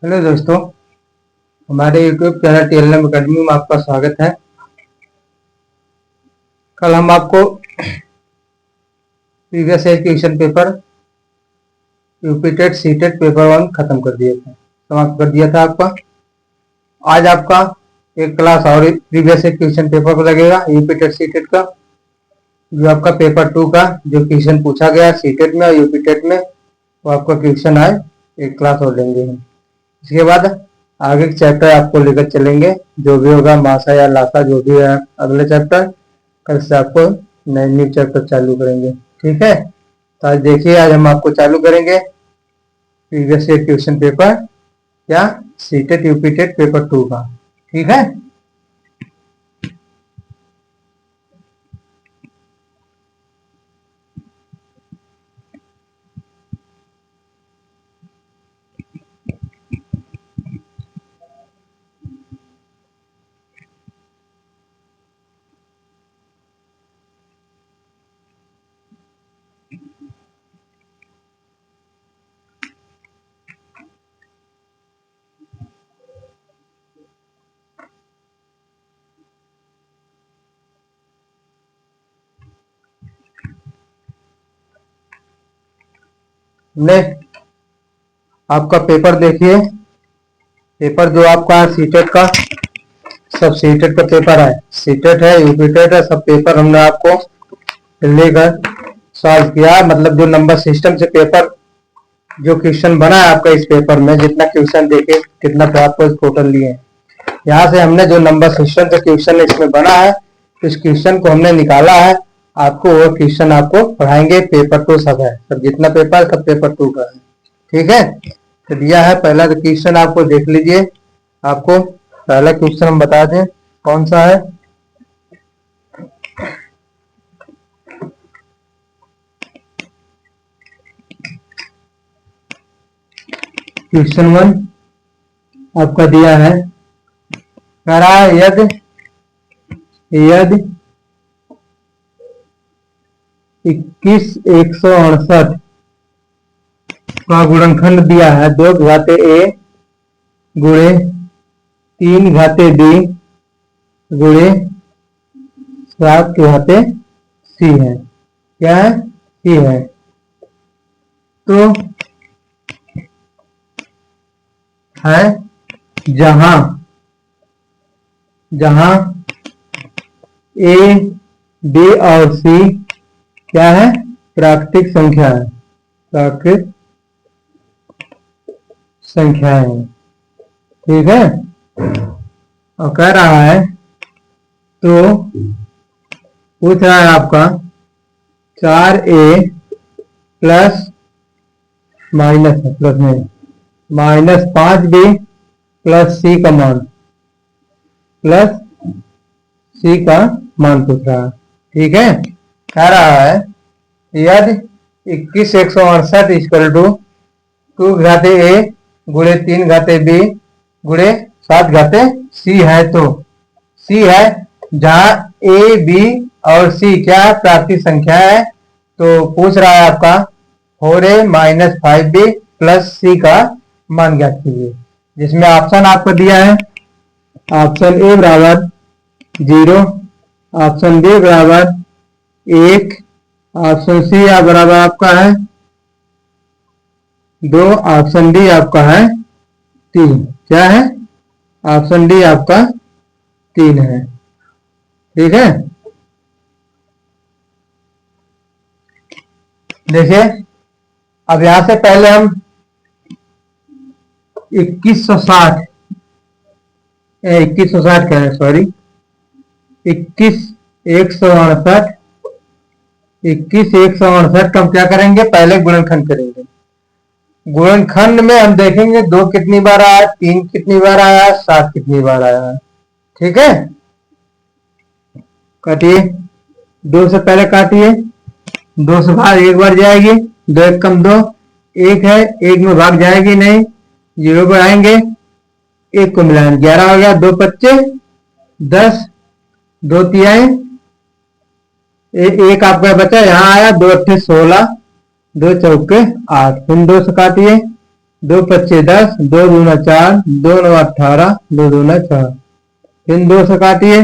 Hello दोस्तों, हमारे YouTube channel TLM academy में आपका स्वागत है। कल हम आपको previous year question paper UP CTET paper 1 खत्म कर दिए थे, समाप्त कर दिया था आपका। आज आपका एक क्लास और प्रीवियस ईयर क्वेश्चन पेपर को लगेगा यूपी सीटेट का, जो आपका पेपर 2 का जो क्वेश्चन पूछा गया सीटेट में और यूपी में, वो आपका क्वेश्चन आए एक क्लास और लेंगे हम। इसके बाद आगे के चैप्टर आपको लेकर चलेंगे, जो भी होगा मासा या लासा जो भी है अगले चैप्टर, कल से आपको नए न्यू चैप्टर चालू करेंगे। ठीक है, तो आज देखिए, आज हम आपको चालू करेंगे प्रीवियस ईयर क्वेश्चन पेपर या सीटेट यूपीटेट पेपर 2 का। ठीक है, ने आपका पेपर देखिए, पेपर जो आपका सीटेट का, सब सीटेट का पेपर है, सीटेट है यूपीटेट है, सब पेपर हमने आपको लेकर सॉल्व किया। मतलब जो नंबर सिस्टम से पेपर जो क्वेश्चन बना है आपका इस पेपर में, जितना क्वेश्चन देखे कितना तो आपको टोटल लिए, यहाँ से हमने जो नंबर सिस्टम से क्वेश्चन इसमें बना है, इस क्वेश्चन को हमने निकाला है। आपको वो क्वेश्चन आपको पढ़ाएंगे, पेपर 2 सब है, सब जितना पेपर सब पेपर 2 का है। ठीक है, तो दिया है पहला क्वेश्चन, आपको देख लीजिए। आपको पहला क्वेश्चन हम बता दें कौन सा है। क्वेश्चन 1 आपका दिया है, कह रहा है यदि 21,168 का गुणनखंड दिया है 2 घाते a गुणे 3 घाते b गुणे 7 घाते c है। क्या है? c है। तो है जहां a b और c क्या है? प्राकृतिक संख्या है, प्राकृतिक संख्या है। ठीक है, और कह रहा है, तो पूछ रहा है आपका 4a प्लस माइनस है, प्लस में माइनस 5b प्लस c का मान, प्लस c का मान पूछ रहा है। ठीक है, कह रहा है यदि 21,168 इक्वल टू 2 घाते a गुणे 3 घाते b गुणे 7 घाते c है। तो c है जहां a b और c क्या प्राकृतिक संख्या है। तो पूछ रहा है आपका 4a minus 5b plus c का मान ज्ञात कीजिए, जिसमें ऑप्शन आपको दिया है, ऑप्शन ए बराबर 0, ऑप्शन बी बराबर 1, ऑप्शन सी बराबर आपका है 2, ऑप्शन डी आपका है 3। क्या है? ऑप्शन डी आपका 3 है। ठीक है, देखिए अब यहां से पहले हम 2160 कह रहे, सॉरी 21,168 का हम क्या करेंगे, पहले गुणनखंड करेंगे। गुणनखंड में हम देखेंगे 2 कितनी बार आया, 3 कितनी बार आया, 7 कितनी बार आया। ठीक है, काटिए, 2 से पहले काटिए, 2 से बाहर एक बार जाएगी, 2 एक कम 2, 1 है, 1 में भाग जाएगी नहीं, 0 पर आएंगे, 1 को मिलाएंगे, 11 हो गया, 2 25 10, 2 तिहाई, एक आपका बचा, यहाँ आया 2 अट्ठे 16, 2 चौके 8, फिर 2 से काटिए, 2 पच्चे 10, 2 दूना 4, 2 9 18, 2 दूना 4। इन 2 से काटिए,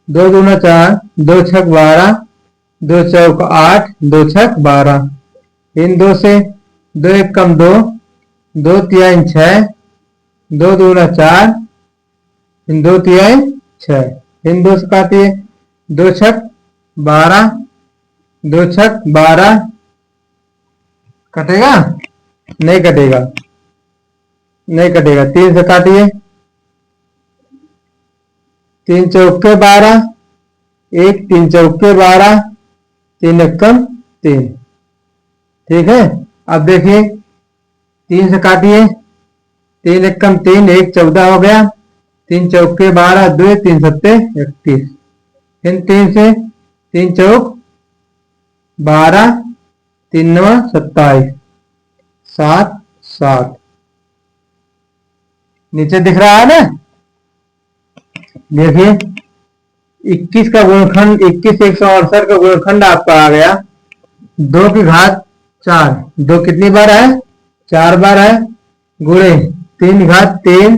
2 दूना 4, 2 छक 12, 2 चौक 8, 2 छक 12। इन 2 से 2 एक कम 2, 2 तिहाई 6, 2 दूना 4, इन 2 तिहाई 6। इन 2 से काटिए, 2 छक 12, 2 छक 12, कटेगा? नहीं कटेगा, नहीं कटेगा। 3 से काटिए, 3 चौके 12, 1 3 चौके 12, 3 एकम 3। ठीक है, अब देखिए 3 से काटिए, 3 एकम 3, 1 14 हो गया, 3 चौके 12, 2 3 सत्ते 31। इन 3 से 3 चौक 12, 3 9 27, 7 7। नीचे दिख रहा है ना? देखिए 21 का गुणनखंड, 21 168 का गुणनखंड आपका आ गया 2 की घात 4। 2 कितनी बार है? 4 बार है, गुणे 3 घात 3,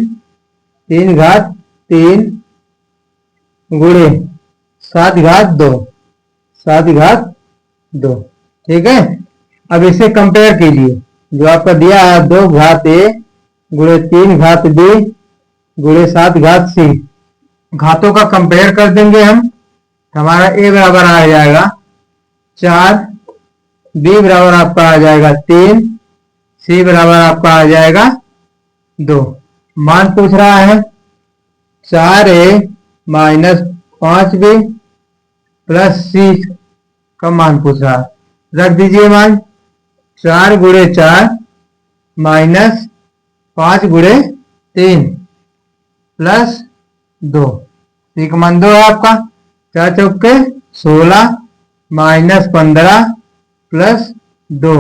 3 घात 3, गुणे 7 घात 2, 7 घात 2। ठीक है, अब इसे कंपेयर कीजिए, जो आपका दिया है 2 घात a गुणे 3 घात b गुणे 7 घात c। घातों का कंपेयर कर देंगे हम, हमारा a बराबर आ जाएगा 4, b बराबर आपका आ जाएगा 3, c बराबर आपका आ जाएगा 2। मान पूछ रहा है 4a minus 5b plus c का मान पूछ रहा है। रख दीजिए मान, 4 गुणे 4 माइनस 5 गुणे 3 प्लस 2। सी का मान 2 है आपका। 4 चौके 16 माइनस 15 प्लस 2,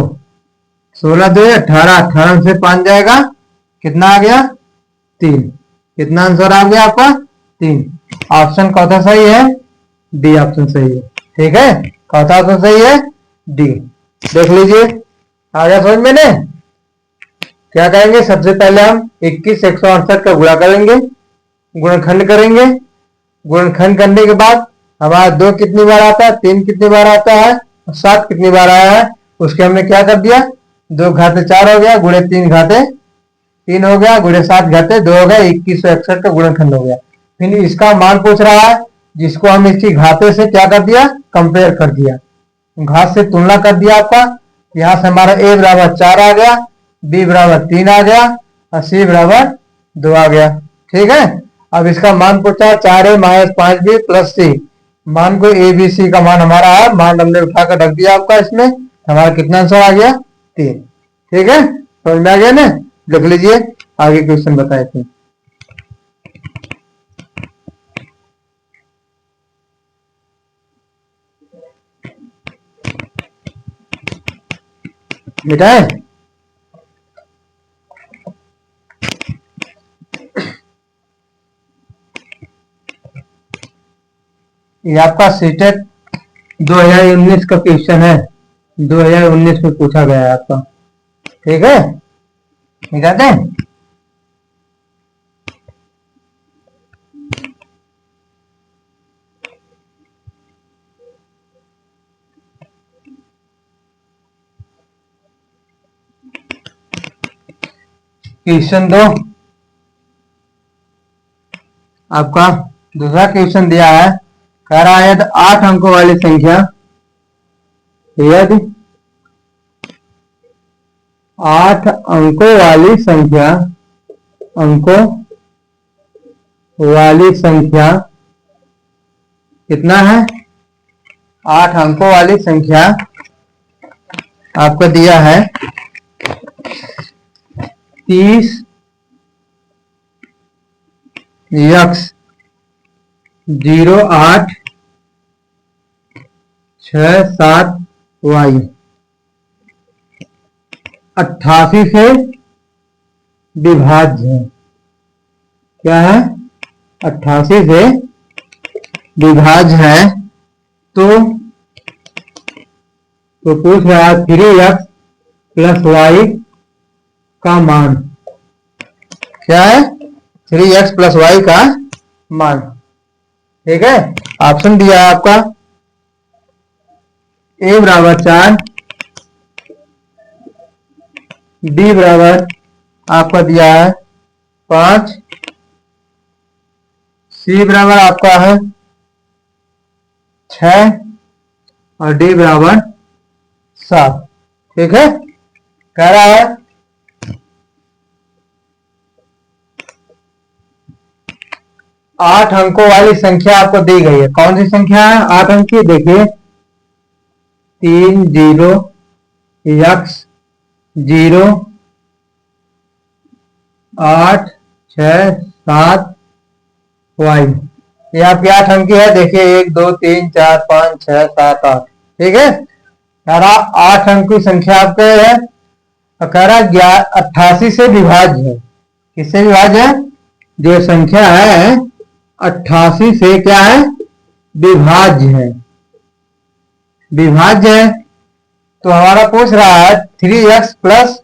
16 2 18, 18 से 5 जाएगा, कितना आ गया? 3। कितना आंसर आ गया आपका? 3। ऑप्शन कौन सा सही है? डी ऑप्शन सही है। ठीक है, कौन सा ऑप्शन सही है? डी। देख लीजिए, आ गया समझ में ने? क्या करेंगे, सबसे पहले हम 21 168 का गुणा करेंगे, गुणनखंड करेंगे। गुणनखंड करने के बाद हमारा 2 कितनी बार आता है, 3 कितनी बार आता है, 7 कितनी बार आया है, उसके हमने क्या कर दिया, 2 घाते 4 हो गया, गुणे 3 घाते 3 हो गया, गुणे 7 घाते 2 हो गया, 2161 का गुणनखंड हो गया। फिर इसका मान पूछ रहा है, जिसको हम इसकी घाते से क्या कर दिया, कंपेयर कर दिया, घात से तुलना कर दिया आपका। यहां से हमारा a बराबर 4 आ गया, b बराबर 3 आ गया और c बराबर 2 आ गया। ठीक है, अब इसका मान पूछा 4a minus 5b plus c। मान को a b c का मान हमारा है, मान हमने उठाकर रख दिया आपका, इसमें हमारा कितना आंसर आ गया? 3। ठीक है, समझ में आ गया ना? लिख लीजिए, आगे क्वेश्चन बताए थे। मिटाए? ये आपका सीटेट 2019 का क्वेश्चन है, 2019 में पूछा गया है आपका। ठीक है, मिटाते हैं। क्वेश्चन 2 आपका दूसरा क्वेश्चन दिया है, कह रहा है यदि 8 अंकों वाली संख्या, यदि 8 अंकों वाली संख्या, अंकों वाली संख्या कितना है, 8 अंकों वाली संख्या आपको दिया है 30 x 0 8 6 7 y 88 से विभाज्य है। क्या है? 88 से विभाज्य है। तो पूछ रहा है 3x प्लस वाई का मान क्या है? 3x प्लस वाई का मान। ठीक है, ऑप्शन दिया है आपका a बराबर 4, b बराबर आपका दिया है 5, c बराबर आपका है 6 और डी बराबर 7। ठीक है, कह रहा है 8 अंकों वाली संख्या आपको दी गई है। कौन सी संख्या है 8 अंक की? देखिए 3 0 x 0 8 6 7 y, ये आपकी 8 अंक की है। देखिए 1 2 3 4 5 6 7 8। ठीक है, कह रहा 8 अंक की संख्या आपके है और कह रहा 88 से विभाज्य है। किससे विभाज्य है? जो संख्या है 88 से क्या है? विभाज्य है। विभाज्य है तो हमारा पूछ रहा है 3x प्लस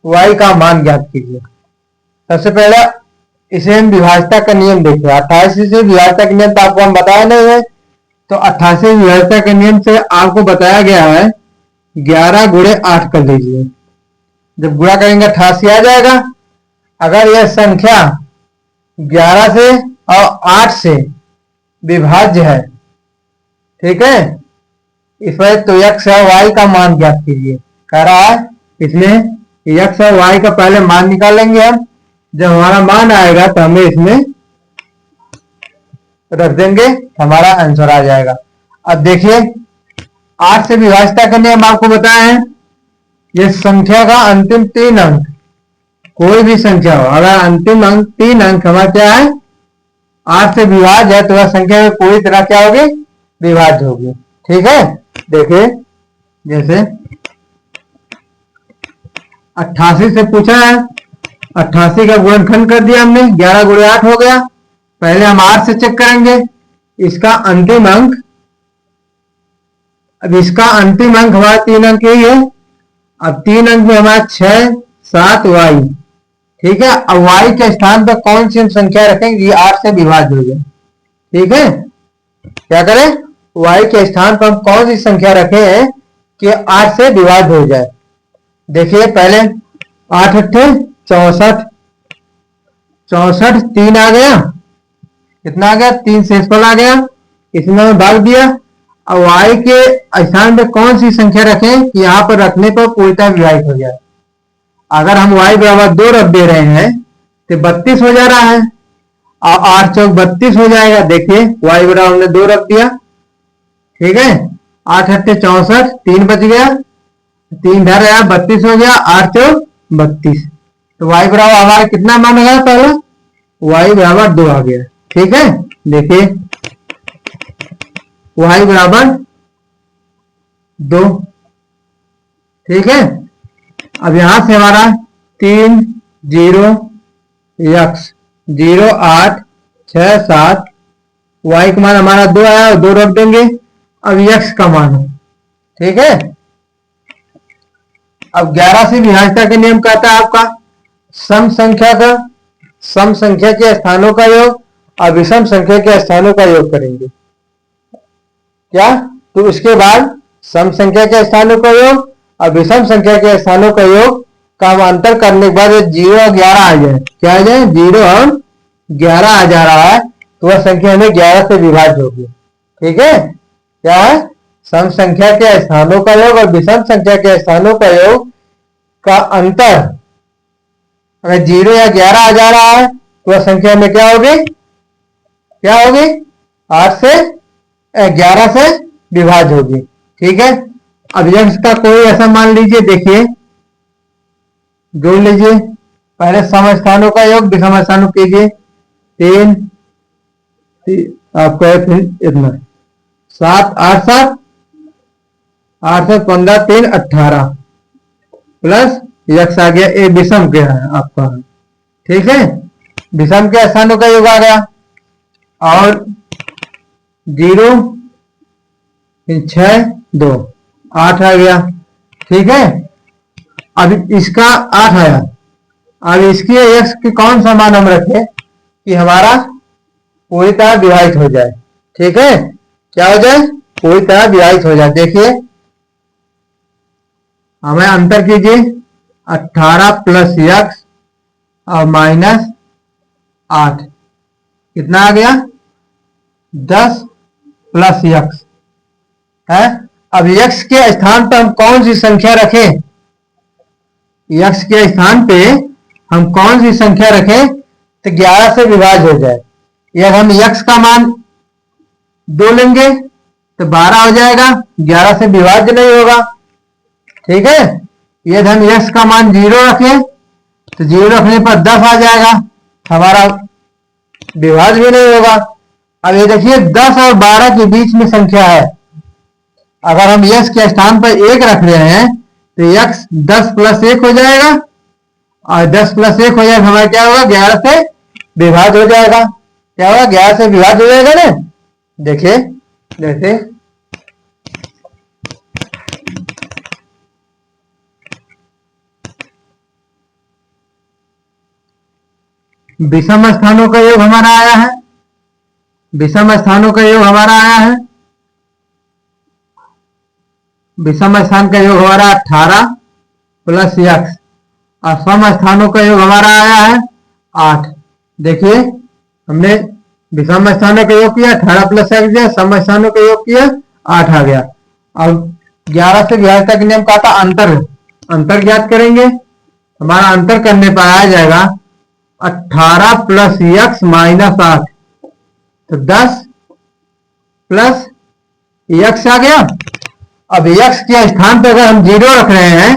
वाई का मान ज्ञात कीजिए। सबसे पहले इसे हम विभाज्यता का नियम देखिए। 88 से विभाज्यता का नियम तो आपको हम बताया नहीं है, तो 88 विभाज्यता के नियम से आपको बताया गया है 11 गुणे 8 कर लीजिए। जब गुणा करेंगे 88 आ जाएगा। अगर यह संख्या 11 से और 8 से विभाज्य है, ठीक है, इस पर तो x और y का मान ज्ञात कीजिए कह रहा है। इसमें x और y का पहले मान निकालेंगे हम। जब हमारा मान आएगा तो हमें इसमें रख देंगे, हमारा आंसर आ जाएगा। अब देखिए 8 से विभाज्यता का नियम आपको बताया है। ये संख्या का अंतिम 3 अंक, कोई भी संख्या हो, अगर अंतिम अंक 3 अंक हमारा क्या है 8 से विभाज्य है, तो वह संख्या में पूरी तरह क्या होगी? विभाज्य होगी। ठीक है, देखिए जैसे 88 से पूछा है, 88 का गुणनखंड कर दिया हमने, 11 गुणे 8 हो गया। पहले हम 8 से चेक करेंगे इसका अंतिम अंक। अब इसका अंतिम अंक हमारा 3 अंक यही है। अब 3 अंक में हमारा 6 7 वाई। ठीक है, अब वाई के स्थान पर कौन सी हम संख्या रखेंगे? ये 8 से विभाज्य हो जाए। ठीक है, क्या करें? वाई के स्थान पर हम कौन सी संख्या रखें कि 8 से विभाज्य हो जाए? देखिए पहले 8 अट्ठे 64, 64 3 आ गया, कितना आ गया? 3 शेषफल आ गया, इसमें भाग दिया। अब वाई के स्थान पे कौन सी संख्या रखें कि यहाँ पर रखने पर पूर्णतः विभाजित हो जाए? अगर हम y बराबर 2 रख दे रहे हैं तो 32 हो जा रहा है और 8 चौक 32 हो जाएगा। देखिए y बराबर हमने 2 रख दिया। ठीक है, 8 अट्ठे 64, 3 बच गया, 3 धर आया 32 हो गया, 8 चौक 32। तो y बराबर हमारा कितना मान गया? पहले y बराबर 2 आ गया। ठीक है, देखिए y बराबर 2। ठीक है, अब यहां से हमारा 3 0 x 0 8 6 7 y का मान हमारा 2 आया और 2 रख देंगे। अब x का मान है। ठीक है, अब 11 से विभाज्यता का नियम कहता है आपका सम संख्या के स्थानों का योग और विषम संख्या के स्थानों का योग करेंगे। क्या? तो इसके बाद सम संख्या के स्थानों का योग और विषम संख्या के स्थानों का योग का अंतर करने के बाद 0 और 11 आ जाए। क्या आ जाए? 0 और 11 आ जा रहा है, तो वह संख्या हमें 11 से विभाज्य होगी। ठीक है, क्या है? सम संख्या के स्थानों का योग और विषम संख्या के स्थानों का योग का अंतर अगर 0 या 11 आ जा रहा है तो वह संख्या में क्या होगी? क्या होगी? 8 से 11 से विभाज्य होगी। ठीक है, अब यक्ष का कोई ऐसा मान लीजिए, देखिए जोड़ लीजिए। पहले सम स्थानों का योग विषम स्थानों कीजिए। 3 आपका फिर इतना 7 8 7 8 7 15 3 18 प्लस यक्ष आ गया। ए विषम के है आपका। ठीक है, विषम के स्थानों का योग आ गया और 0 6 2 8 आ गया। ठीक है, अब इसका 8 आया। अब इसके x के कौन सा मान हम रखें कि हमारा पूरी तरह विभाजित हो जाए। ठीक है, क्या हो जाए, पूरी तरह विभाजित हो जाए। देखिए हमें अंतर कीजिए, 18 प्लस x और माइनस 8 कितना आ गया, 10 प्लस x है। अब x के स्थान पर हम कौन सी संख्या रखें, x के स्थान पे हम कौन सी संख्या रखें तो 11 से विभाज्य हो जाए। यदि हम x का मान 2 लेंगे तो 12 हो जाएगा, 11 से विभाज्य नहीं होगा। ठीक है, यदि हम x का मान 0 रखें तो 0 रखने पर 10 आ जाएगा, हमारा विभाज्य भी नहीं होगा। अब ये देखिए 10 और 12 के बीच में संख्या है, अगर हम x के स्थान पर 1 रख रहे हैं तो x 10 प्लस 1 हो जाएगा, और 10 प्लस 1 हो जाएगा, हमारा क्या होगा, 11 से विभाज्य हो जाएगा। क्या होगा, 11 से विभाज्य हो जाएगा ना। देखिए जैसे विषम स्थानों का योग हमारा आया है, विषम स्थानों का योग हमारा आया है, विषम स्थान का योग हमारा 18 प्लस x और सम स्थानों का योग हमारा आया है 8। देखिए हमने विषम स्थानों का योग किया, 18 प्लस x दिया, सम स्थानों का योग किया, 8 आ गया। अब 11 से 11 तक नियम का था अंतर, अंतर ज्ञात करेंगे। हमारा अंतर करने पर आ जाएगा 18 प्लस x माइनस 8, तो 10 प्लस x आ गया। अब x के स्थान पर अगर हम 0 रख रहे हैं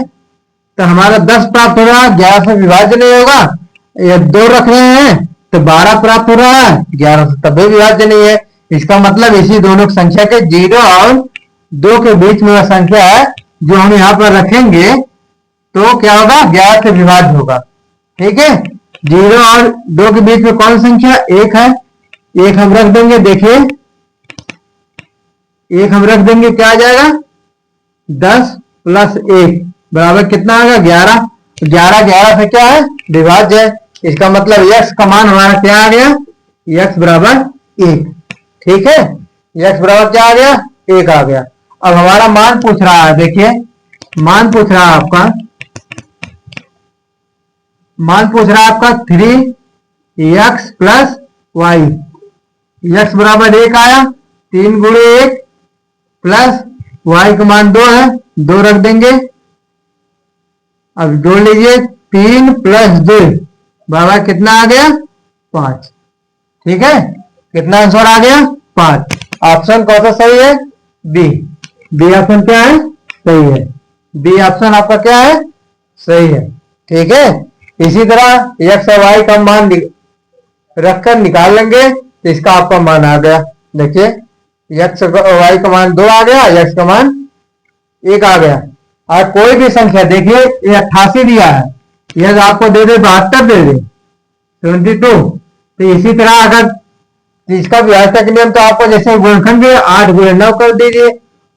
तो हमारा 10 प्राप्त हो रहा है, 11 से विभाज्य नहीं होगा। ये 2 रख रहे हैं तो 12 प्राप्त हो रहा है, 11 से तभी विभाज्य नहीं है। इसका मतलब इसी दोनों संख्या के 0 और 2 के बीच में वह संख्या है जो हम यहाँ पर रखेंगे तो क्या होगा, 11 से विभाज्य होगा। ठीक है, 0 और 2 के बीच में कौन संख्या, 1 है, 1 हम रख देंगे। देखिए 1 हम रख देंगे, क्या आ जाएगा, 10 प्लस 1 बराबर कितना आ गया, 11। 11 11 से क्या है, विभाज्य है। इसका मतलब x का मान हमारा क्या आ गया, x बराबर 1। ठीक है, x बराबर क्या आ गया, 1 आ गया। अब हमारा मान पूछ रहा है, देखिए मान पूछ रहा है आपका, मान पूछ रहा है आपका 3x प्लस वाई। x बराबर 1 आया, 3 गुणे 1 प्लस y का मान 2 है, 2 रख देंगे। अब जोड़ लीजिए, 3 प्लस 2 बराबर कितना आ गया, 5। ठीक है, कितना आंसर आ गया, 5। ऑप्शन कौन सा सही है, बी। बी ऑप्शन क्या है, सही है। बी ऑप्शन आपका क्या है, सही है। ठीक है, इसी तरह x और y का मान रखकर निकाल लेंगे तो इसका आपका मान आ गया। देखिए x और y का मान 2 आ गया, x का मान 1 आ गया। और कोई भी संख्या देखिए, ये 88 दिया है, यह आपको दे दे 72 दे दे 72, तो इसी तरह अगर इसका विभाज्यता के नियम तो आपको जैसे गुणनखंड भी 8 गुणे 9 कर दीजिए,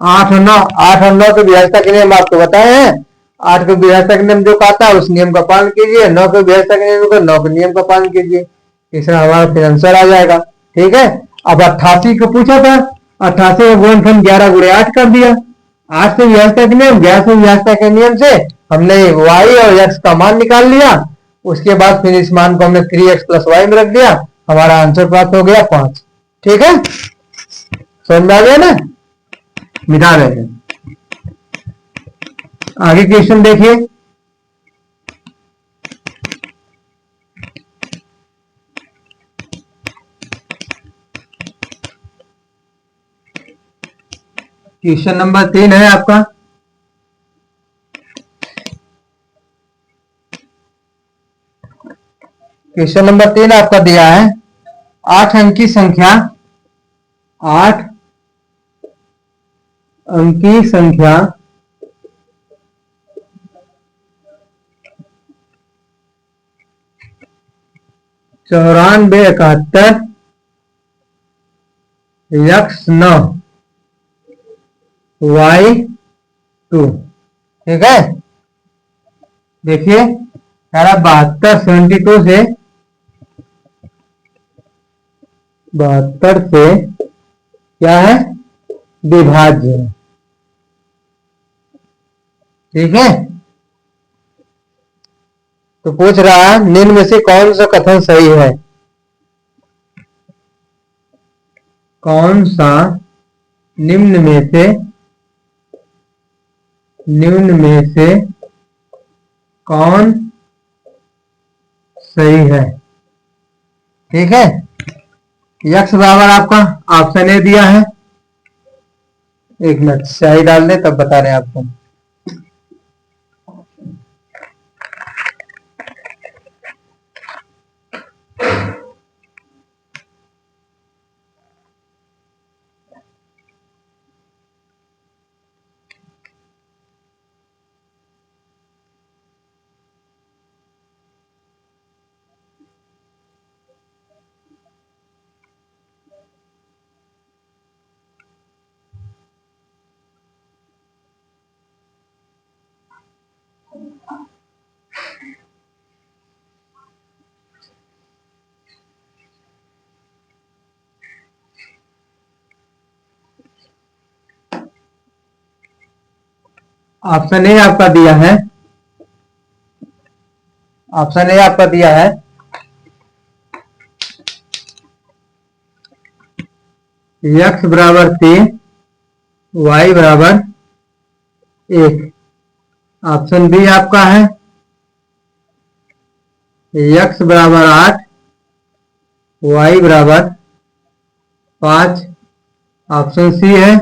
8 और 9, 8 और 9 के विभाज्यता के नियम आपको बताए हैं। 8 के विभाज्यता के नियम जो कहता है उस नियम का पालन कीजिए, 9 के विभाज्यता के नियम को 9 के नियम का पालन कीजिए, इससे हमारा फिर आंसर आ जाएगा। ठीक है, अब 88 को पूछा था, 88 का गुणनखंड 11 गुणे 8 कर दिया, 8 से विभाज्यता के नियम, 11 से विभाज्यता के नियम से हमने y और x का मान निकाल लिया। उसके बाद फिर इस मान को हमने 3x प्लस वाई में रख दिया, हमारा आंसर प्राप्त हो गया 5। ठीक है, समझ में आ गया ना, मिटा रहे हैं। आगे क्वेश्चन देखिए, क्वेश्चन नंबर 3 है आपका। क्वेश्चन नंबर 3 आपका दिया है 8 अंकी संख्या, 8 अंकी संख्या 94 71 x 9 y 2। ठीक है, देखिए कह रहा 72 से 72 से क्या है, विभाज्य है। ठीक है, तो पूछ रहा है निम्न में से कौन सा कथन सही है। कौन सा निम्न में से कौन सही है। ठीक है, यक्स बराबर आपका ऑप्शन ए दिया है। एक मिनट सही डाल दे तब बता रहे हैं आपको। ऑप्शन ए आपका दिया है, ऑप्शन ए आपका दिया है x बराबर 3 y बराबर 1। ऑप्शन बी आपका है x बराबर 8 y बराबर 5। ऑप्शन सी है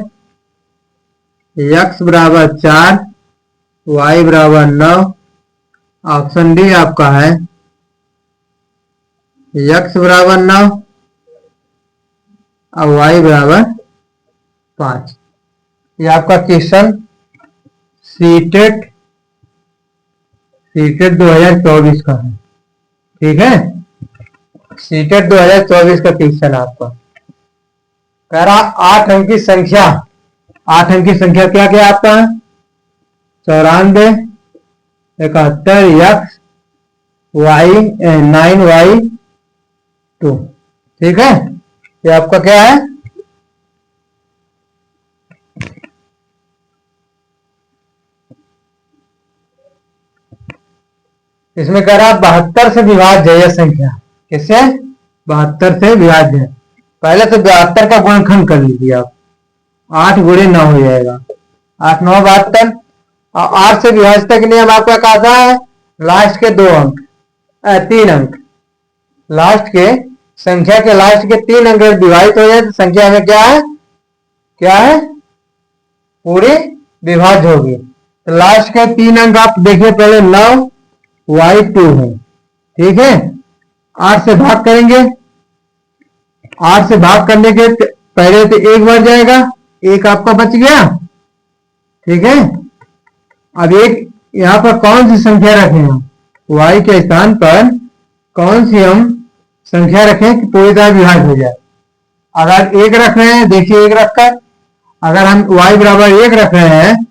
x बराबर 4 y बराबर 9। ऑप्शन डी आपका है x बराबर 9 और y बराबर 5। ये आपका क्वेश्चन सीटेट 2024 का है। ठीक है, सीटेट 2024 का क्वेश्चन आपका कह रहा 8 अंक की संख्या, 8 अंक की संख्या क्या क्या आपका है 94 71 x y 9y2। ठीक है, ये आपका क्या है इसमें कह रहा 72 से विभाज्य है यह संख्या। किससे 72 से विभाज्य है। पहले तो 72 का गुणनखंड कर लीजिए आप, 8 गुणे 9 हो जाएगा, 8 9 72। और 8 से विभाज्यता के नियम आपका कहता है लास्ट के 2 अंक 3 अंक, लास्ट के संख्या के लास्ट के 3 अंक विभाजित हो जाए तो संख्या में क्या है पूरी विभाज्य होगी। तो लास्ट के 3 अंक आप देखिए पहले 9y2 है। ठीक है, 8 से भाग करेंगे, 8 से भाग करने के पहले तो 1 बढ़ जाएगा, 1 आपका बच गया। ठीक है, अब एक यहां पर कौन सी संख्या रखें हम y के स्थान पर कौन सी हम संख्या रखें कि पूरी तरह विभाज्य हो जाए। अगर 1 रख रहे हैं, देखिए 1 रखकर अगर हम y बराबर 1 रख रहे हैं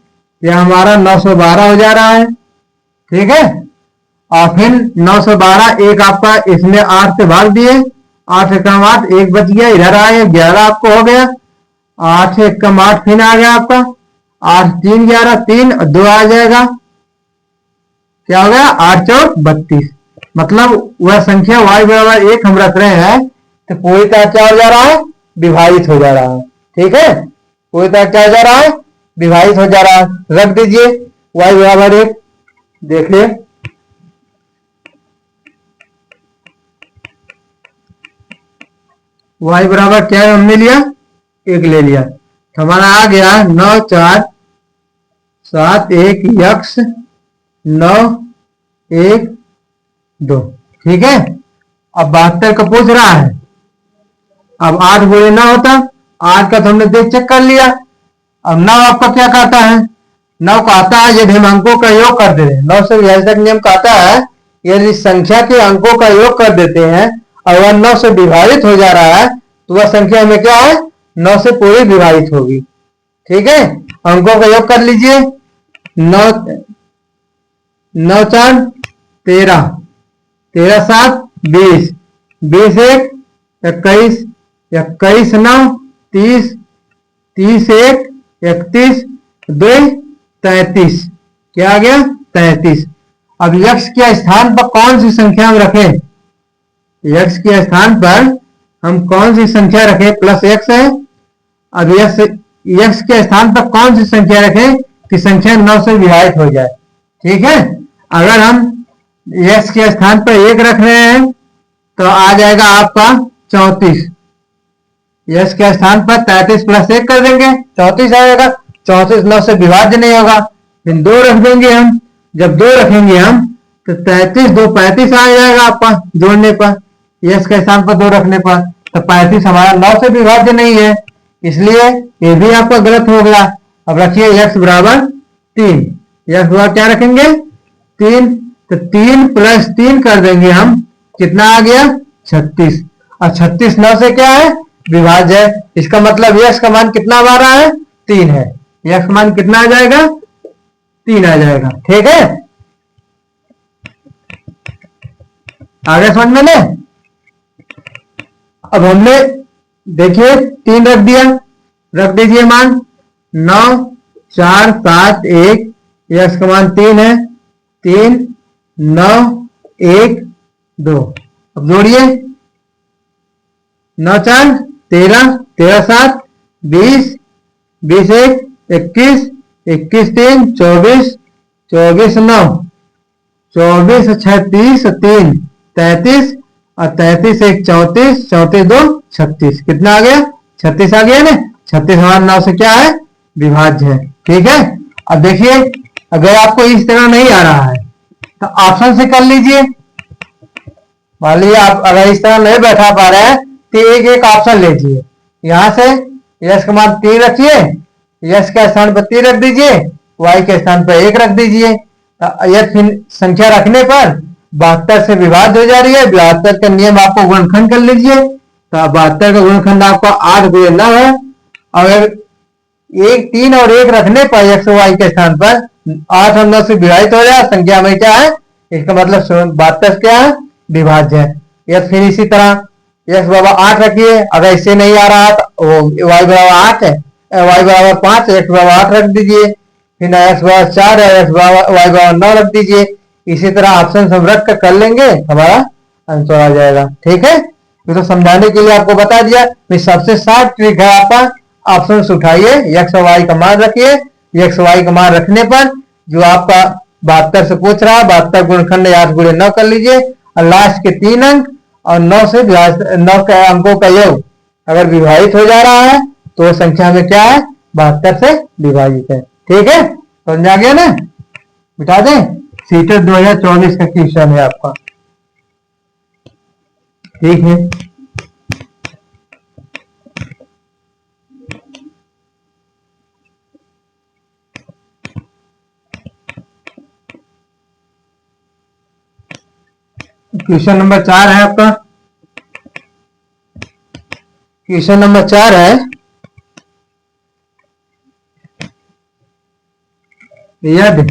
तो हमारा 912 हो जा रहा है। ठीक है, और फिर 912 एक आपका इसमें 8 से भाग दिए, 8 से कम 8 1 बच गया, इधर आए 11 आपको हो गया, 8 से कम 8 फिर आ गया आपका 8 3 11 3 2 आ जाएगा, क्या हो गया 8 4 32। मतलब वह संख्या y बराबर 1 हम रख रहे हैं तो पूरी तरह क्या हो जा रहा है विभाजित हो जा रहा है। ठीक है, पूरी तरह क्या हो जा रहा है विभाजित हो जा रहा है। रख दीजिए y बराबर 1, देख लिए y बराबर क्या है हमने लिया 1 ले लिया, तो हमारा आ गया 9 4 7 1 x 9 1 2। ठीक है, अब 72 का पूछ रहा है, अब 8 गुणे 9 होता, 8 का तो हमने देख चेक कर लिया। अब 9 आपका क्या कहता है 9 कहता है यदि हम अंकों का योग कर देते हैं, 9 से विभाजक नियम कहता है यदि संख्या के अंकों का योग कर देते हैं और वह 9 से विभाजित हो जा रहा है तो वह संख्या में क्या है 9 से पूरी विभाजित होगी। ठीक है, अंकों का योग कर लीजिए, 9 4 13, 13 7 20, 20 1 21, 21 9 30, 30 1 31, 2 33। क्या आ गया? 33। अब यक्ष के स्थान पर कौन सी संख्या हम रखें? यक्ष के स्थान पर हम कौन सी संख्या रखें? प्लस एक्स है। अब यक्ष के स्थान पर कौन सी संख्या रखें कि संख्या 9 से विभाजित हो जाए? ठीक है, अगर हम यक्ष के स्थान पर 1 रख रहे हैं तो आ जाएगा आपका 34। यक्ष के स्थान पर 33 प्लस 1 कर देंगे, 34 आएगा। 34 9 से विभाज्य नहीं होगा। फिर 2 रख देंगे हम, जब 2 रखेंगे हम तो 33 2 35 आ जाएगा आपका जोड़ने पर, यक्ष के स्थान पर 2 रखने पर। तो 35 हमारा 9 से विभाज्य नहीं है, इसलिए ये भी आपका गलत हो गया। अब रखिए यक्ष बराबर 3। यक्ष बराबर क्या रखेंगे? 3। तो 3 प्लस 3 कर देंगे हम, कितना आ गया? 36। और 36 9 से क्या है? विभाज्य है। इसका मतलब यक्ष का मान कितना आ रहा है? 3 है। यक्ष मान कितना आ जाएगा? 3 आ जाएगा। ठीक है, आगे समझ में ले। अब हमने देखिए 3 रख दिया, रख दीजिए मान 9 4 7 1, यक्ष का मान 3 है। 3 9 1 2। अब जोड़िए 9 4 13, 13 7 20, 20 1 21, 21 3 24, 24 9, 24 6 30 3 33, और 33 1 34, 34 2 36। कितना आ गया? 36 आ गया ना। 36 हमारा 9 से क्या है? विभाज्य है। ठीक है, अब देखिए अगर आपको इस तरह नहीं आ रहा है तो ऑप्शन से कर लीजिए। मान लीजिए आप अगर इस तरह नहीं बैठा पा रहे हैं तो एक एक ऑप्शन लीजिए। यहां से यक्ष का मान 3 रखिए, यक्ष के स्थान पर 3 रख दीजिए, वाई के स्थान पर 1 रख दीजिए। यक्ष संख्या रखने पर 72 से विभाज्य हो जा रही है। 72 का नियम आपको गुणनखंड कर लीजिए, तो 72 का गुणनखंड आपका 8 गुणे 9 है। अगर 1 3 और 1 रखने पर यक्ष वाई के स्थान पर 8 और 9 से विभाजित हो जाए, संख्या में क्या है? इसका मतलब 72 क्या है? विभाज्य है। या फिर इसी तरह यक्ष बराबर 8 रखिए, अगर इससे नहीं आ रहा तो वाई बराबर 8 है, वाई बराबर 5, एक्स बराबर 8 रख दीजिए। फिर एक्स बराबर 4 है, एक्स बराबर वाई बराबर 9 रख दीजिए। इसी तरह ऑप्शन हम रख कर लेंगे, हमारा आंसर आ जाएगा। ठीक है, तो समझाने के लिए आपको बता दिया। सबसे शॉर्ट ट्रिक है आपका, ऑप्शन उठाइए, एक्स और वाई का मान रखिए। एक्स वाई का मान रखने पर जो आपका 72 से पूछ रहा है, 72 गुणनखंड 8 गुणे 9 कर लीजिए, और लास्ट के 3 अंक और 9 से 9 के अंकों का योग अगर विभाजित हो जा रहा है तो संख्या में क्या है? 72 से विभाजित है। ठीक है, समझ आ गया ना? बिठा दें। सीटेट 2024 का क्वेश्चन है आपका। ठीक है, क्वेश्चन नंबर 4 है आपका। क्वेश्चन नंबर 4 है, यदि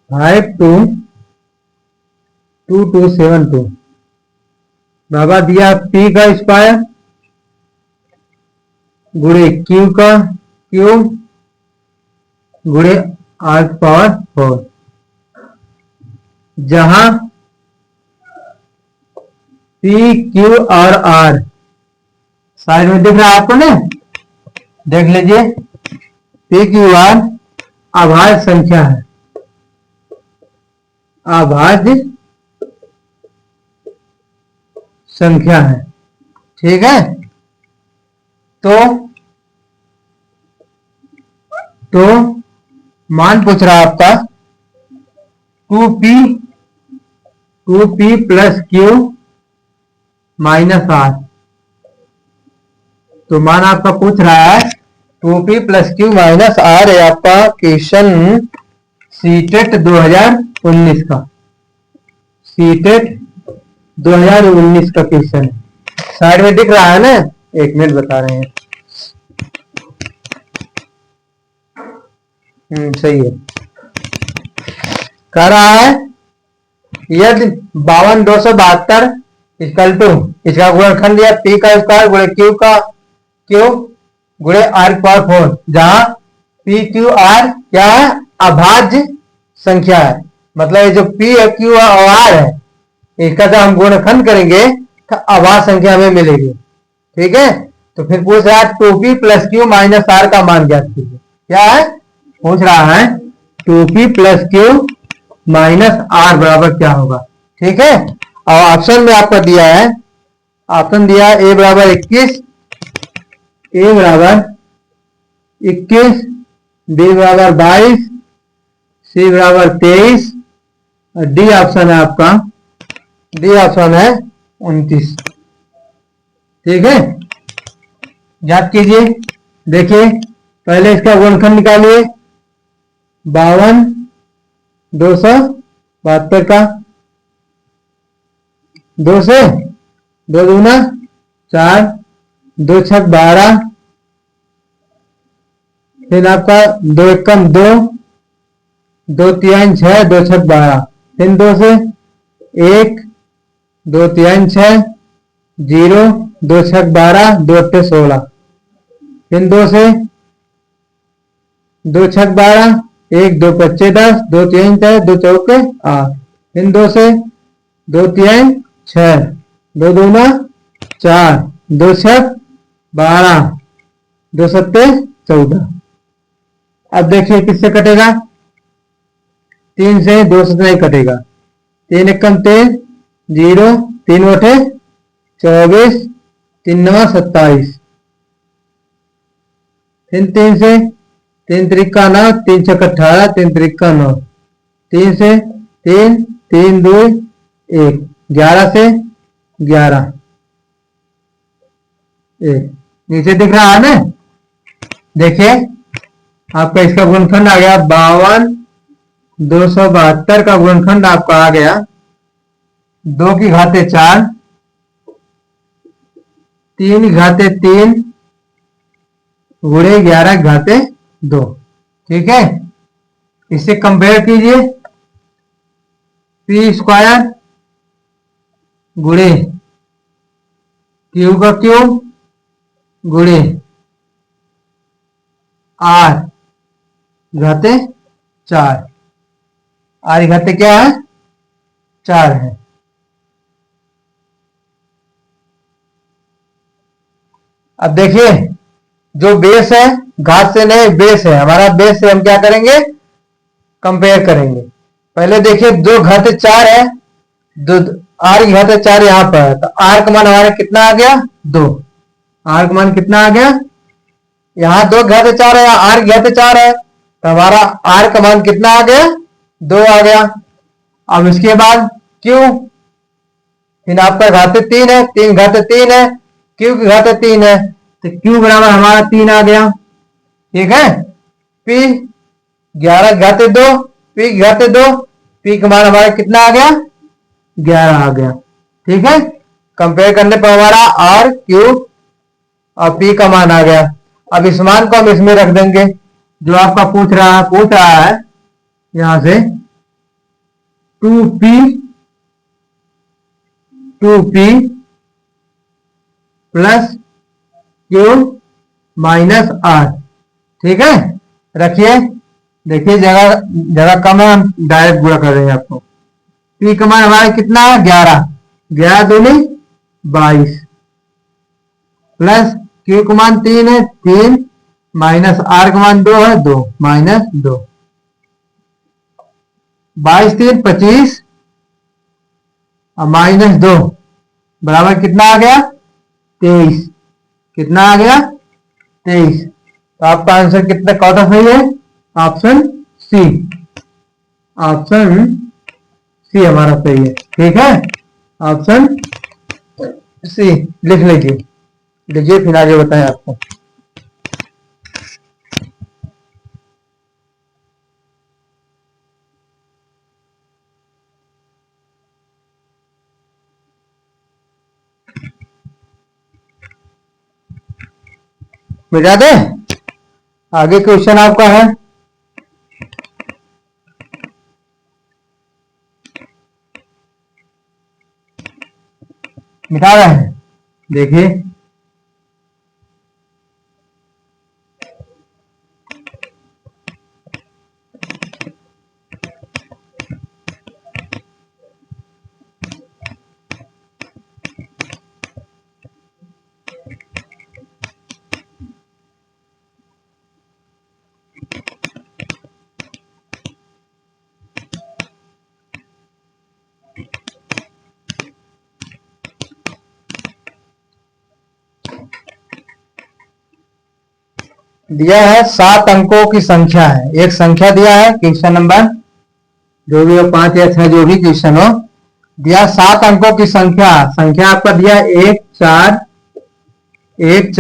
5 2 2 2 7 2 बाबा दिया p का स्क्वायर गुणे q का क्यूब गुणे r पावर 4, जहां p q और r साइड में दिख रहा है आपको ना, देख लीजिए। p q r अभाज्य संख्या है, अभाज्य संख्या है। ठीक है, तो मान पूछ रहा है आपका 2p plus q minus r। तो मान आपका पूछ रहा है 2p plus q minus r है आपका क्वेश्चन सीटेट 2019 का। सीटेट 2019 का क्वेश्चन है, साइड में दिख रहा है ना, 1 मिनट बता रहे हैं। सही है। कह रहा है यदि 52,272 इक्वल टू इसका गुणनखंड दिया पी का स्क्वायर गुणे क्यू गुणे आर पावर 4, जहां पी क्यू आर क्या है, अभाज्य संख्या है। मतलब ये जो पी है क्यू और आर है, इसका जब हम गुणनखंड करेंगे तो अभाज्य संख्या हमें मिलेगी। ठीक है, तो फिर पूछ रहा है 2p plus Q minus are का मान ज्ञात कीजिए। क्या है, पूछ रहा है 2p plus Q minus are बराबर क्या होगा। ठीक है, और ऑप्शन में आपका दिया है, ऑप्शन दिया है ए बराबर 21, ए बराबर 21, बी बराबर 22, सी बराबर 23 और डी ऑप्शन है आपका, डी ऑप्शन है 29। ठीक है, याद कीजिए। देखिए पहले इसका गुणनखंड निकालिए, 52,272 का 2 से 2 दूना 4, 2 छक 12, फिर आपका 2 एकम 2, 2 तिहाई 6, 2 छक 12, फिर 2 से 1, 2 तिहाई 6, 0, 2 छक 12, 2 अट्ठे 16, फिर 2 से 2 छक 12, 1 2 पच्चे 10, 2 तिहाई 10, 2 चौके 8, फिर 2 से 2 तिहाई 6, 2 दूना 4, 2 छक 12, 2 सत्ते 14। अब देखिए किससे कटेगा, 3 से 2 से नहीं कटेगा, 3 एकम 3, 0, 3 बटे 24, 3 नवा 27, फिर 3 से 3 त्रिका 9, 3 छक 18, 3 त्रिका 9, 3 से 3, 3 2 1, 11 से 11, 1 नीचे दिख रहा है ना। देखिए आपका इसका गुणनखंड आ गया 52,272 का गुणनखंड आपका आ गया 2 की घाते 4, 3 की घाते 3 गुणे 11 की घाते 2। ठीक है, इससे कंपेयर कीजिए, पी स्क्वायर गुणे क्यू का क्यूब गुणे आर घाते 4, आर घाते क्या है 4 है। अब देखिए जो बेस है घात से नहीं, बेस है हमारा, बेस से हम क्या करेंगे, कंपेयर करेंगे। पहले देखिए 2 घाते 4 है, दो आर की घाते 4 यहां पर है, तो आर का मान हमारा कितना आ गया 2, आर का मान कितना आ गया, यहाँ 2 घाते 4 है, आर घाते 4 है, तो हमारा आर का मान कितना आ गया 2 आ गया। अब इसके बाद क्यू, फिर आपका घाते 3 है, 3 घाते 3 है, क्यू की घाते 3 है, तो क्यू बराबर हमारा 3 आ गया। ठीक है, पी 11 घाते 2, पी घाते 2, पी का मान हमारा कितना आ गया 11 आ गया। ठीक है, कंपेयर करने पर हमारा आर क्यू और पी का मान आ गया। अब इस मान को हम इसमें रख देंगे जो आपका पूछ रहा है यहां से 2p plus Q minus are. ठीक है, रखिए, देखिए जगह जगह कम है, हम डायरेक्ट गुणा कर देंगे आपको। पी का मान हमारा कितना है 11, 11 दूनी 22 प्लस क्यू का मान 3 है 3 माइनस आर का मान 2 है 2 माइनस 2, 22 3 25 और माइनस 2 बराबर कितना आ गया 23। कितना आ गया 23। तो आपका आंसर कितना कौन सा सही है, ऑप्शन सी, ऑप्शन सी हमारा सही है। ठीक है, ऑप्शन सी लिख लीजिए, लिखिए फिर आगे बताएं आपको। मिटा दे, आगे क्वेश्चन आपका है मिटा रहे हैं, देखिए दिया है 7 अंकों की संख्या है, एक संख्या दिया है क्वेश्चन नंबर जो भी हो 5 या 6 जो भी क्वेश्चन हो, दिया 7 अंकों की संख्या, संख्या आपका दिया 1 4 x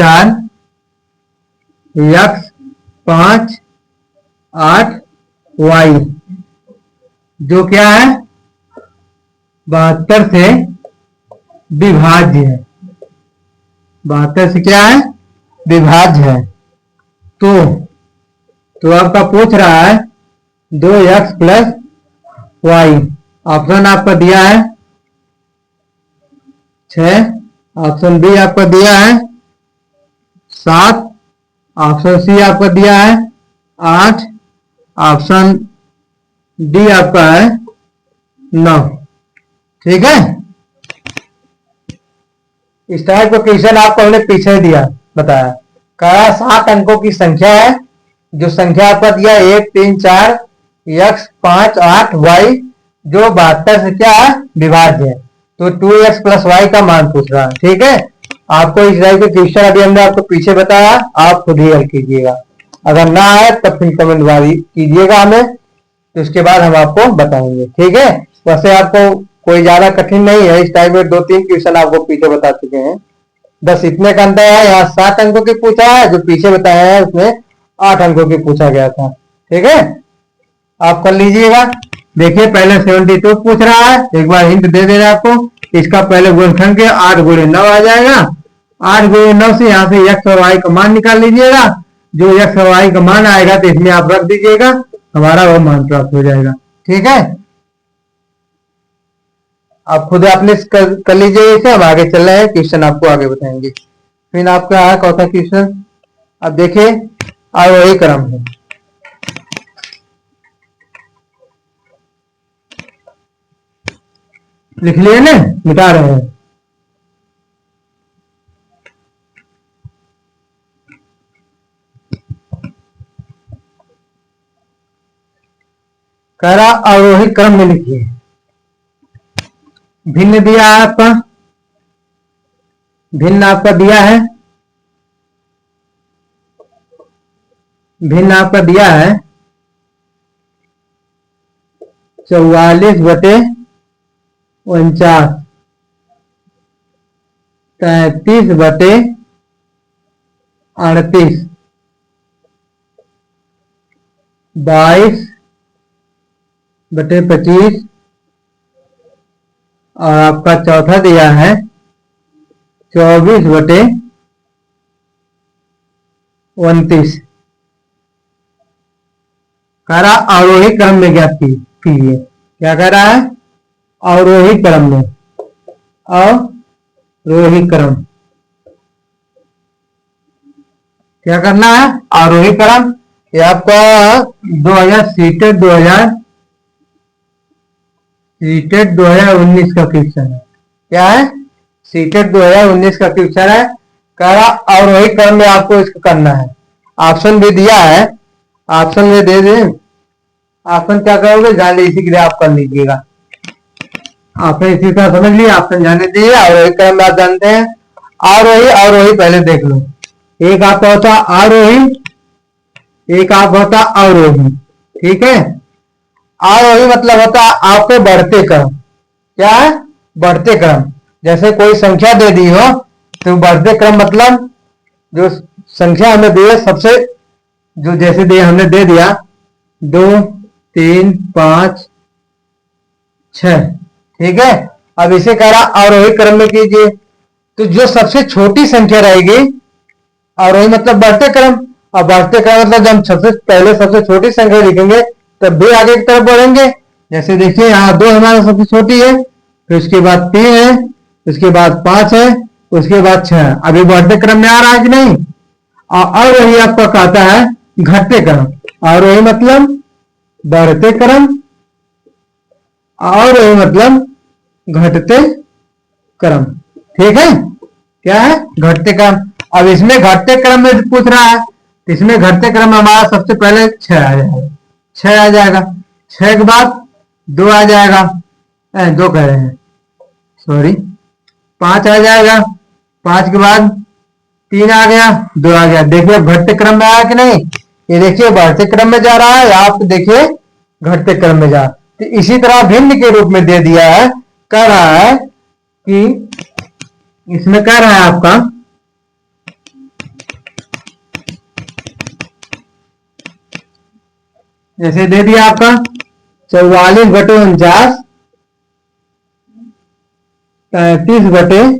5 8 y, जो क्या है 72 से विभाज्य है, 72 से क्या है विभाज्य है। तो आपका पूछ रहा है 2x प्लस वाई, ऑप्शन आपका दिया है 6, ऑप्शन बी आपका दिया है 7, ऑप्शन सी आपका दिया है 8, ऑप्शन डी आपका है 9। ठीक है, इस टाइप का क्वेश्चन आपको हमने पीछे दिया बताया, कहा 7 अंकों की संख्या है, जो संख्या आपका दिया 1 3 4 x 5 8 y, जो 72 से क्या है विभाज्य है, तो 2x प्लस वाई का मान पूछ रहा है। ठीक है, आपको इस टाइप के क्वेश्चन अभी हमने आपको पीछे बताया, आप खुद ही हल कीजिएगा, अगर ना आए तब फिर कमेंट वाली कीजिएगा हमें, तो उसके बाद हम आपको बताएंगे। ठीक है, वैसे आपको कोई ज्यादा कठिन नहीं है, इस टाइप में 2-3 क्वेश्चन आपको पीछे बता चुके हैं, बस इतने का अंतर है, यहाँ 7 अंकों की पूछा है, जो पीछे बताया है उसमें 8 अंकों की पूछा गया था। ठीक है, आप कर लीजिएगा। देखिए पहले 72 पूछ रहा है, एक बार हिंट दे रहे आपको, इसका पहले गुणनखंड 8 गुणे 9 आ जाएगा, 8 गुणे 9 से यहाँ से x और y का मान निकाल लीजिएगा, जो x और y का मान आएगा तो इसमें आप रख दीजिएगा, हमारा वो मान प्राप्त हो जाएगा। ठीक है, आप खुद अपने कर लीजिए इसे, हम आगे चल रहे हैं, क्वेश्चन आपको आगे बताएंगे। फिर आपका आया कौन क्वेश्चन, अब देखिए आरोही क्रम है, लिख लिए ना, मिटा रहे हैं। कह रहा आरोही क्रम में लिखिए, भिन्न दिया है आपका, भिन्न आपका दिया है, भिन्न आपका दिया है 44/49, 33/38, 22/25, और आपका चौथा दिया है 24/29। कह रहा आरोही क्रम में ज्ञात कीजिए, क्या कह रहा है अवरोही क्रम में, अवरोही क्रम क्या करना है आरोही क्रम, ये आपका 2019 का क्वेश्चन है, क्या है सीटेट 2019 का क्वेश्चन है। कह रहा अवरोही क्रम में आपको इसको करना है, ऑप्शन भी दिया है, ऑप्शन में दे दें, ऑप्शन क्या करोगे जान लीजिए, इसी के लिए आप कर लीजिएगा, आपने इसी तरह समझ लिया, ऑप्शन जाने दीजिए। आरोही क्रम में आप जानते हैं, आरोही अवरोही पहले देख लो, एक आपका होता आरोही, एक आप होता अवरोही। ठीक है, आरोही मतलब होता आपके बढ़ते क्रम, क्या है बढ़ते क्रम, जैसे कोई संख्या दे दी हो तो बढ़ते क्रम मतलब जो संख्या हमें दी है सबसे, जो जैसे दे हमने दे दिया 2 3 5 6, ठीक है। अब इसे कह रहा आरोही क्रम में कीजिए, तो जो सबसे छोटी संख्या रहेगी, आरोही मतलब बढ़ते क्रम, और बढ़ते क्रम मतलब जब हम सबसे पहले सबसे छोटी संख्या लिखेंगे तब भी आगे की तरफ बढ़ेंगे। जैसे देखिए यहाँ 2 हमारा सबसे छोटी है, फिर उसके बाद 3 है, उसके बाद 5 है, उसके बाद 6। अभी बढ़ते क्रम में आ रहा है कि नहीं? और वही आपका कहता है घटते क्रम। और वही मतलब बढ़ते क्रम, और वही मतलब घटते क्रम। ठीक है, क्या है? घटते क्रम। अब इसमें घटते क्रम में पूछ रहा है, तो इसमें घटते क्रम में हमारा सबसे पहले 6 आ जाएगा। 6 आ जाएगा, 6 के बाद 2 आ जाएगा, 2 कह रहे हैं, सॉरी, 5 आ जाएगा, 5 के बाद 3 आ गया, 2 आ गया। देखिए घटते क्रम में आया कि नहीं? ये देखिए बढ़ते क्रम में जा रहा है, आप देखिए घटते क्रम में जा। तो इसी तरह भिन्न के रूप में दे दिया है, कह रहा है कि इसमें कह रहा है आपका जैसे दे दिया आपका 44/49, 33/38,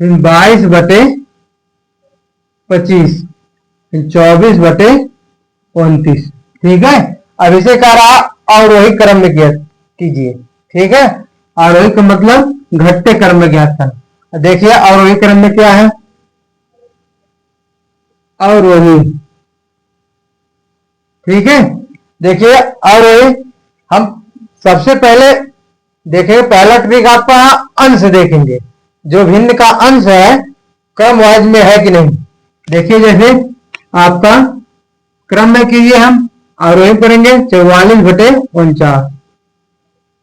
22/25, 24/29। ठीक है, अब इसे कह रहा और वही क्रम में ज्ञात कीजिए। ठीक है, और वही का मतलब घटते क्रम में ज्ञात करना। देखिए और वही क्रम में क्या है? और वही। ठीक है, देखिए और वही हम सबसे पहले देखिए, पहला ट्रिक आपका अंश देखेंगे, जो भिन्न का अंश है क्रम वाइज में है कि नहीं। देखिए जैसे आपका क्रम में कीजिए हम, और वही करेंगे 44/49,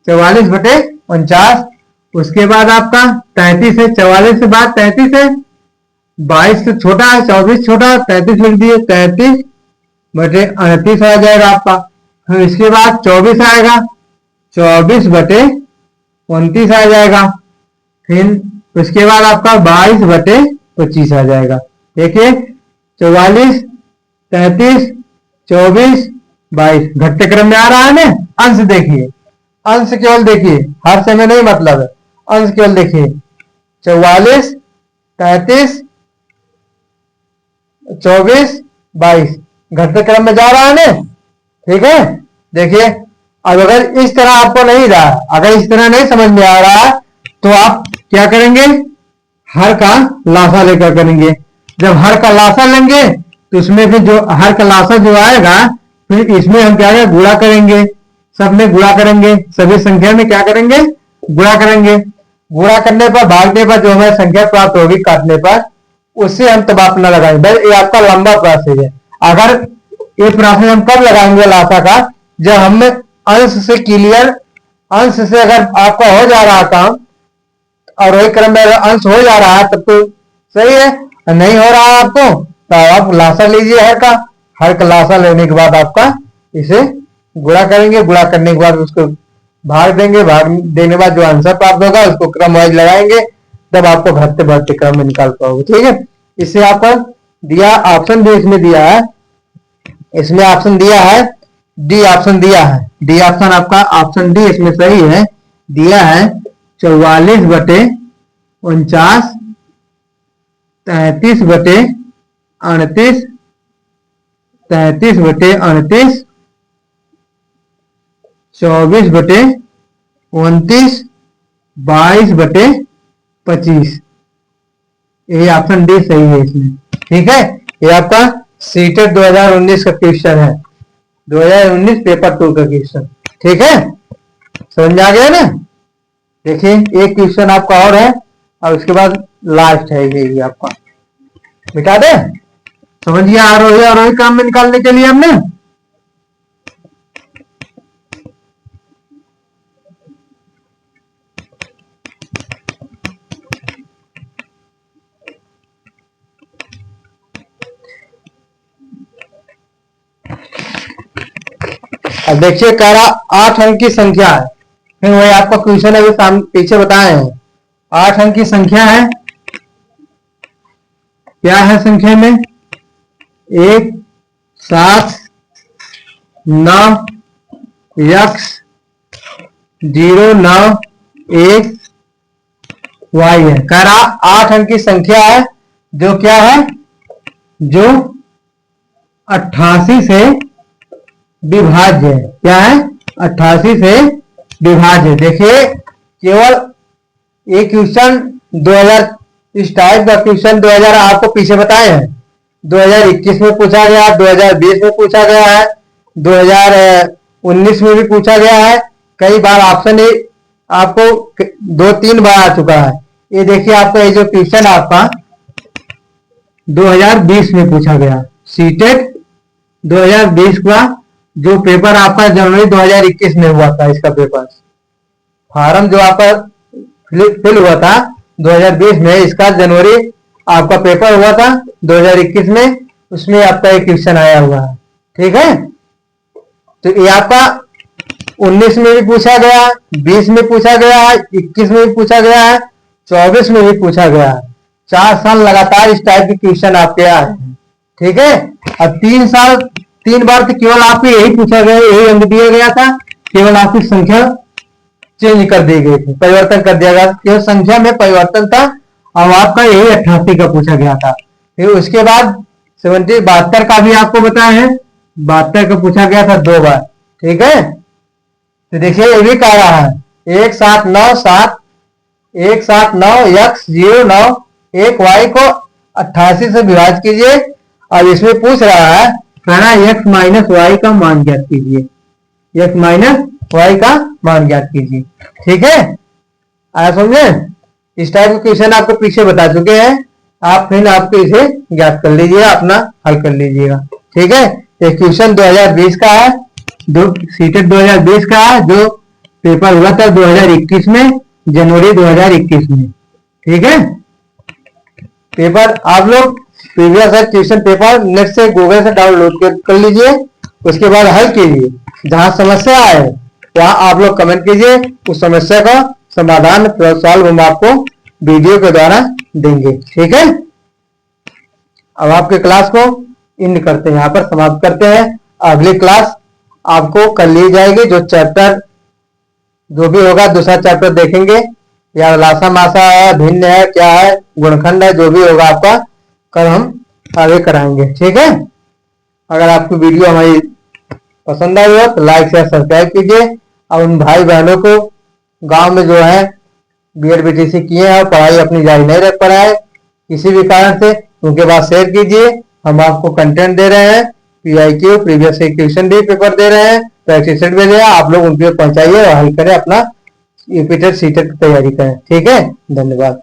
44/49। उसके बाद आपका 33 है, 44 के बाद 33 है, 22 से छोटा है, 24 छोटा, 33 लिख दिए, 33/38 आ जाएगा आपका। फिर इसके बाद 24 आएगा, 24/29 आ जाएगा। फिर उसके बाद आपका 22/25 आ जाएगा। देखिए 44, 33, 24, 22 घटते क्रम में आ रहा है ना। अंश देखिए, अंश केवल देखिए, हर समय नहीं मतलब है, अंश केवल देखिए 44, 33, 24, 22 घटते क्रम में जा रहा है ना। ठीक है, देखिए अब अगर इस तरह आपको नहीं रहा, अगर इस तरह नहीं समझ में आ रहा, तो आप क्या करेंगे? हर का लासा लेकर करेंगे। जब हर का लासा लेंगे तो इसमें फिर जो हर का लासा जो आएगा, फिर इसमें हम क्या करेंगे? गुणा करेंगे, सब में गुणा करेंगे, सभी संख्या में क्या करेंगे? गुणा करेंगे। गुणा करने पर भागने पर जो हमें संख्या प्राप्त होगी काटने पर, उससे हम तब अपना लगाएंगे। ये आपका लंबा प्रोसेस है। अगर ये प्रोसेस हम कब लगाएंगे लासा का? जब हम अंश से क्लियर, अंश से अगर आपका हो जा रहा काम और वही क्रम में अंश हो जा रहा है तब तो सही है, नहीं हो रहा है आपको तो आप लासा लीजिए हर का लासा लेने के बाद आपका इसे गुणा करेंगे। गुणा करने के बाद उसको भाग देंगे, भाग देने के बाद जो आंसर प्राप्त होगा उसको क्रम वाइज लगाएंगे, तब आपको घटते बढ़ते क्रम में निकाल पाओगे। ठीक है, इससे आपका दिया ऑप्शन भी इसमें दिया है, इसमें ऑप्शन दिया है डी, ऑप्शन दिया है डी, ऑप्शन आपका ऑप्शन डी इसमें सही है। दिया है 44/49, 33/38, 33/38, 24/29, 22/25। ये ऑप्शन डी सही है इसमें। ठीक है, ये आपका सीटेट 2019 का क्वेश्चन है, 2019 पेपर 2 का क्वेश्चन। ठीक है, समझ में आ गया ना। देखिए एक क्वेश्चन आपका और है और उसके बाद लास्ट है ये आपका, मिटा दे। समझिए आरोही काम में निकालने के लिए हमने अब देखिए कह रहा 8 अंक की संख्या है, फिर वही आपका क्वेश्चन अभी पीछे बताए हैं। 8 अंक की संख्या है, क्या है संख्या में? 1, 7, 9, x 0, 9, 1 y है। कह रहा 8 अंक की संख्या है जो क्या है? जो 88 से विभाज्य है। क्या है? 88 से विभाज्य। देखिए केवल ये क्वेश्चन 2000, इस टाइप का क्वेश्चन 2000 आपको पीछे बताए हैं, 2021 में पूछा गया, 2020 में पूछा गया है, 2019 में भी पूछा गया है। कई बार ऑप्शन आपको 2-3 बार आ चुका है। ये देखिए आपका ये जो क्वेश्चन आपका 2020 में पूछा गया, सीटेट 2020 का जो पेपर आपका जनवरी 2021 में हुआ था, इसका पेपर फार्म जो आपका फिल हुआ था 2020 में, इसका जनवरी आपका पेपर हुआ था 2021 में, उसमें आपका एक क्वेश्चन आया हुआ है। ठीक है, तो ये आपका 19 में भी पूछा गया, 20 में पूछा गया है, 21 में भी पूछा गया है, 24 में भी पूछा गया है। 4 साल लगातार इस टाइप के क्वेश्चन आपके आए हैं। ठीक है, अब 3 साल 3 बार तो केवल आपको यही पूछा गया, यही अंक दिया गया था, केवल आपकी संख्या चेंज कर दी गई थी, परिवर्तन कर दिया गया, केवल संख्या में परिवर्तन था। अब आपका यही 88 का पूछा गया था। फिर उसके बाद 72 का भी आपको बताया है, 72 का पूछा गया था 2 बार। ठीक है, तो देखिए ये भी कह रहा है 1797 x 09 एक y को 88 से विभाजित कीजिए। और इसमें पूछ रहा है, कहना x माइनस वाई का मान ज्ञात कीजिए, x माइनस वाई का मान ज्ञात कीजिए। ठीक है, आया समझे? इस टाइप के क्वेश्चन आपको पीछे बता चुके हैं, आप फिर आपको इसे ज्ञात कर लीजिएगा, अपना हल कर लीजिएगा। ठीक है, ये क्वेश्चन 2020 का है, सीटेट 2020 का है, जो पेपर हुआ था 2021 में, जनवरी 2021 में। ठीक है, पेपर आप लोग प्रीवियस क्वेश्चन पेपर नेट से गूगल से डाउनलोड कर लीजिए, उसके बाद हल कीजिए। जहां समस्या आए वहां आप लोग कमेंट कीजिए, उस समस्या का समाधान सॉल्व हम आपको वीडियो के द्वारा देंगे। ठीक है, अब आपके क्लास को एंड करते हैं, यहाँ पर समाप्त करते हैं। अगली क्लास आपको कर ली जाएगी, जो चैप्टर जो भी होगा, दूसरा चैप्टर देखेंगे, या लासा मासा है, भिन्न है, क्या है, गुणखंड है, जो भी होगा आपका कल हम आगे कराएंगे। ठीक है, अगर आपको वीडियो हमारी पसंद आई हो तो लाइक शेयर सब्सक्राइब कीजिए, और उन भाई बहनों को गांव में जो है बीएड बीटीसी किए हैं और पढ़ाई अपनी जारी नहीं रख पा रहा है किसी भी कारण से, उनके पास शेयर कीजिए। हम आपको कंटेंट दे रहे हैं, PIQ प्रीवियस क्वेश्चन भी पेपर दे रहे हैं, प्रैक्टिस सेट भेजे, आप लोग उन पर पहुंचाइए और हल करें, अपना रिपीटेड सीटेट की तैयारी करें। ठीक है, धन्यवाद।